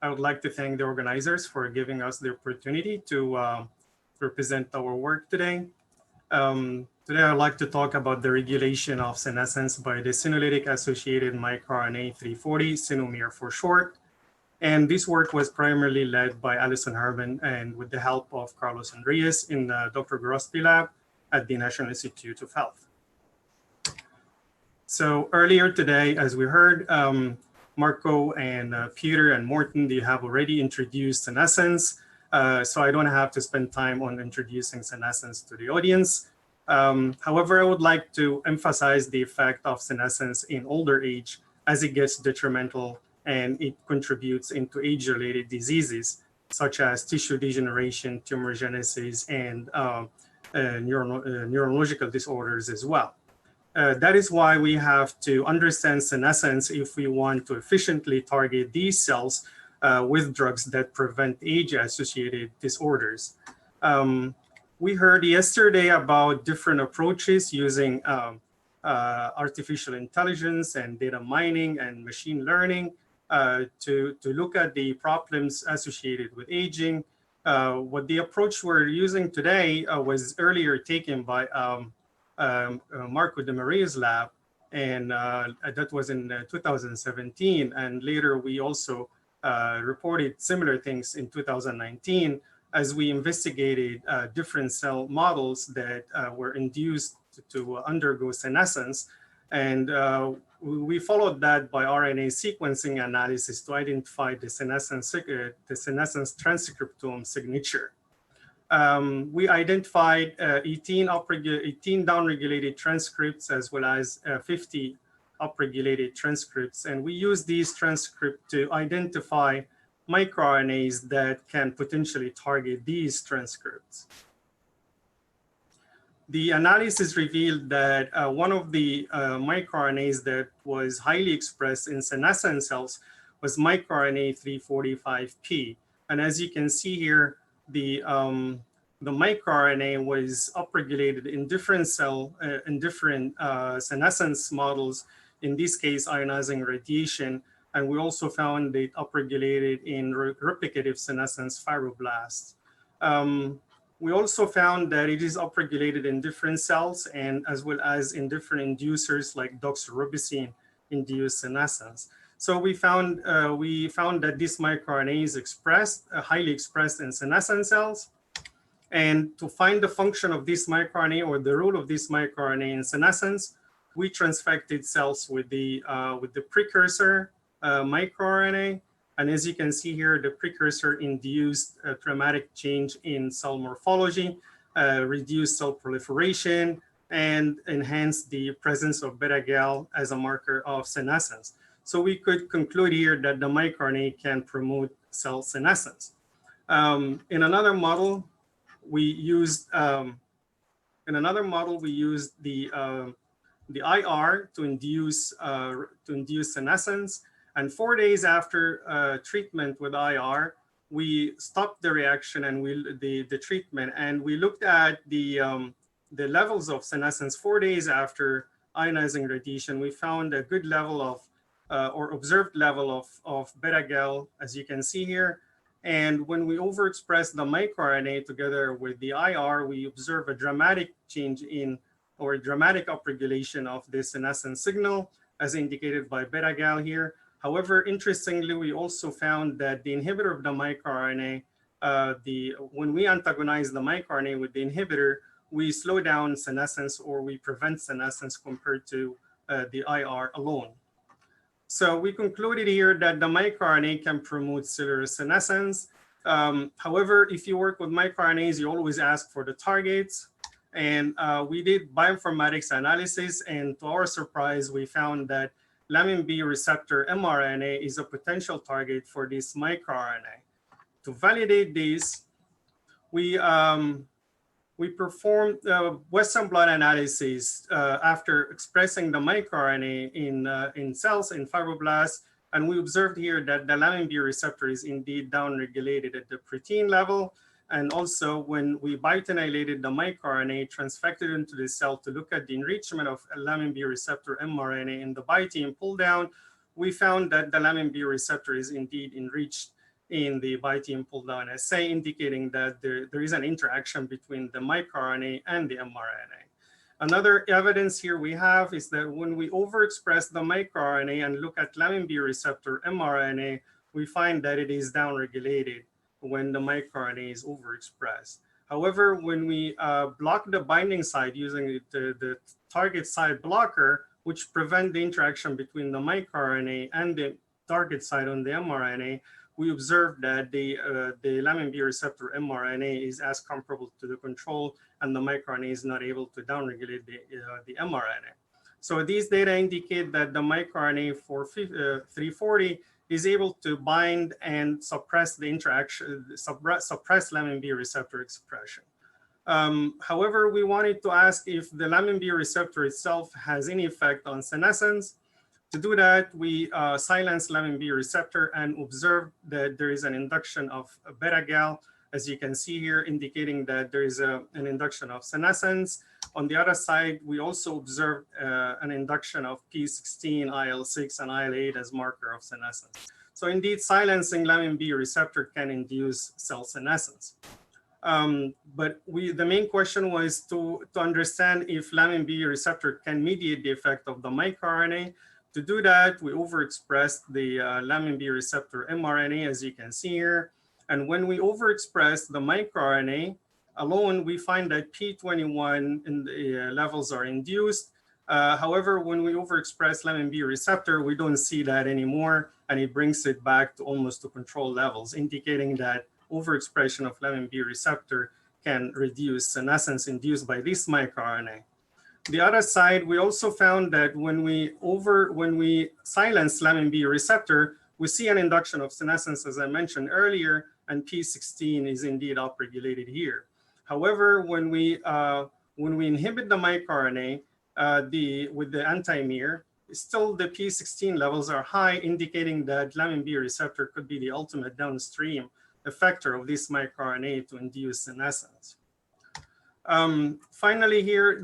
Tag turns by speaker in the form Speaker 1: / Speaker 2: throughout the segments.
Speaker 1: I would like to thank the organizers for giving us the opportunity to represent our work today. Today, I'd like to talk about the regulation of senescence by the senolytic-associated microRNA 340, SenomiR for short. And this work was primarily led by Alison Herman and with the help of Carlos Andreas in Dr. Grosby lab at the National Institute of Health. So earlier today, as we heard, Marco and Peter and Morten, they have already introduced senescence. So I don't have to spend time on introducing senescence to the audience. However, I would like to emphasize the effect of senescence in older age as it gets detrimental and it contributes into age-related diseases such as tissue degeneration, tumorigenesis, and neurological disorders as well. That is why we have to understand senescence if we want to efficiently target these cells with drugs that prevent age-associated disorders. We heard yesterday about different approaches using artificial intelligence and data mining and machine learning to look at the problems associated with aging. What the approach we're using today was earlier taken by Marco de Maria's lab, and that was in 2017. And later we also reported similar things in 2019 as we investigated different cell models that were induced to undergo senescence. And we followed that by RNA sequencing analysis to identify the senescence transcriptome signature. We identified 18 downregulated transcripts as well as 50 upregulated transcripts. And we use these transcripts to identify microRNAs that can potentially target these transcripts. The analysis revealed that one of the microRNAs that was highly expressed in senescent cells was microRNA 340-5p. And as you can see here, the microRNA was upregulated in different senescence models, in this case, ionizing radiation. And we also found it upregulated in replicative senescence fibroblasts. We also found that it is upregulated in different cells and as well as in different inducers like doxorubicin-induced senescence. So we found that this microRNA is highly expressed in senescent cells. And to find the function of this microRNA or the role of this microRNA in senescence, we transfected cells with the precursor microRNA. And as you can see here, the precursor induced a dramatic change in cell morphology, reduced cell proliferation, and enhanced the presence of beta-gal as a marker of senescence. So we could conclude here that the microRNA can promote cell senescence. In another model, we used the IR to induce senescence. And 4 days after treatment with IR, we stopped the reaction and the treatment, and we looked at the levels of senescence 4 days after ionizing radiation. We found a good level of, or observed level of beta-gal, as you can see here. And when we overexpress the microRNA together with the IR, we observe a dramatic change in, or a dramatic upregulation of the senescence signal, as indicated by beta-gal here. However, interestingly, we also found that the inhibitor of the microRNA, when we antagonize the microRNA with the inhibitor, we slow down senescence or we prevent senescence compared to the IR alone. So we concluded here that the microRNA can promote cellular senescence. However, if you work with microRNAs, you always ask for the targets. And we did bioinformatics analysis, and to our surprise, we found that lamin B receptor mRNA is a potential target for this microRNA. To validate this, we performed Western blot analysis after expressing the microRNA in cells, in fibroblasts, and we observed here that the lamin B receptor is indeed downregulated at the protein level. And also when we biotinylated the microRNA, transfected into the cell to look at the enrichment of lamin B receptor mRNA in the bioteam pull down, we found that the lamin B receptor is indeed enriched in the by-team pull-down assay, indicating that there is an interaction between the microRNA and the mRNA. Another evidence here we have is that when we overexpress the microRNA and look at lamin B receptor mRNA, we find that it is downregulated when the microRNA is overexpressed. However, when we block the binding site using the target site blocker, which prevent the interaction between the microRNA and the target site on the mRNA, we observe that the lamin B receptor mRNA is as comparable to the control, and the microRNA is not able to downregulate the mRNA. So these data indicate that the microRNA for 340 is able to bind and suppress the interaction, suppress lamin B receptor expression. However, we wanted to ask if the lamin B receptor itself has any effect on senescence. To do that, we silence lamin B receptor and observe that there is an induction of beta-gal, as you can see here, indicating that there is an induction of senescence. On the other side, we also observed an induction of P16, IL-6, and IL-8 as marker of senescence. So indeed, silencing lamin B receptor can induce cell senescence. But the main question was to understand if lamin B receptor can mediate the effect of the microRNA. To do that, we overexpressed the lamin B receptor mRNA, as you can see here. And when we overexpress the microRNA alone, we find that P21 in the levels are induced. However, when we overexpress lamin B receptor, we don't see that anymore, and it brings it back to almost to control levels, indicating that overexpression of lamin B receptor can reduce senescence induced by this microRNA. The other side, we also found that when we silence lamin B receptor, we see an induction of senescence, as I mentioned earlier, and P16 is indeed upregulated here. However, when we inhibit the microRNA with the anti-mir, still the P16 levels are high, indicating that lamin B receptor could be the ultimate downstream effector of this microRNA to induce senescence. Finally here,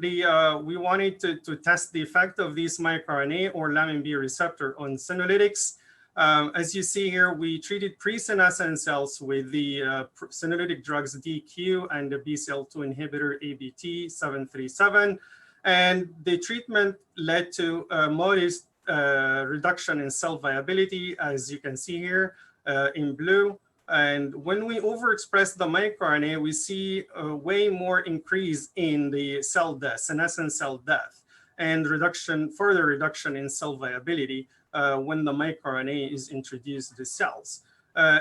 Speaker 1: we wanted to test the effect of this microRNA or lamin B receptor on Synalytics. As you see here, we treated pre-senescent cells with the senolytic drugs DQ and the BCL2 inhibitor ABT737. And the treatment led to a modest reduction in cell viability, as you can see here in blue. And when we overexpress the microRNA, we see a way more increase in the cell death, senescent cell death, and further reduction in cell viability when the microRNA is introduced to the cells.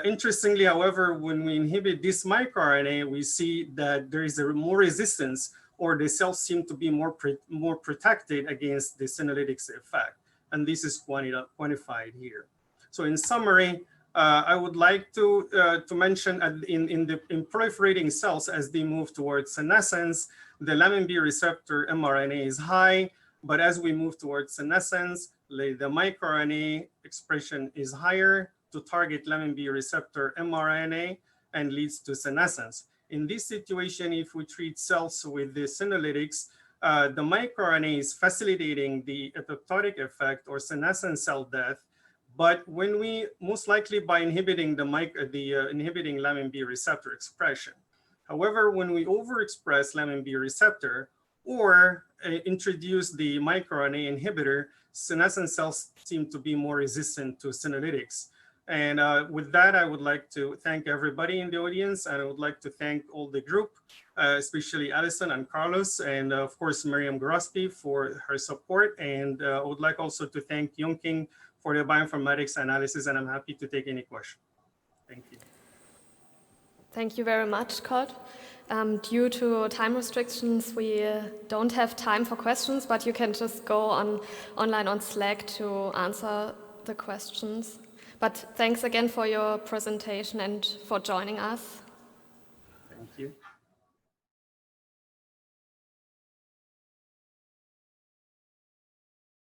Speaker 1: Interestingly, however, when we inhibit this microRNA, we see that there is more resistance, or the cells seem to be more protected against the senolytics effect. And this is quantified here. So in summary, I would like to mention in proliferating cells, as they move towards senescence, the lamin B receptor mRNA is high, but as we move towards senescence, the microRNA expression is higher to target lamin B receptor mRNA and leads to senescence. In this situation, if we treat cells with the senolytics, the microRNA is facilitating the apoptotic effect or senescent cell death. But when we, most likely by inhibiting inhibiting lamin B receptor expression. However, when we overexpress lamin B receptor or introduce the microRNA inhibitor, senescent cells seem to be more resistant to senolytics. And with that, I would like to thank everybody in the audience, and I would like to thank all the group, especially Alison and Carlos, and of course, Miriam Gorospi for her support. And I would like also to thank Yongking for the bioinformatics analysis, and I'm happy to take any question. Thank you.
Speaker 2: Thank you very much, Kurt. Due to time restrictions, we don't have time for questions, but you can just go online on Slack to answer the questions. But thanks again for your presentation and for joining us.
Speaker 1: Thank you.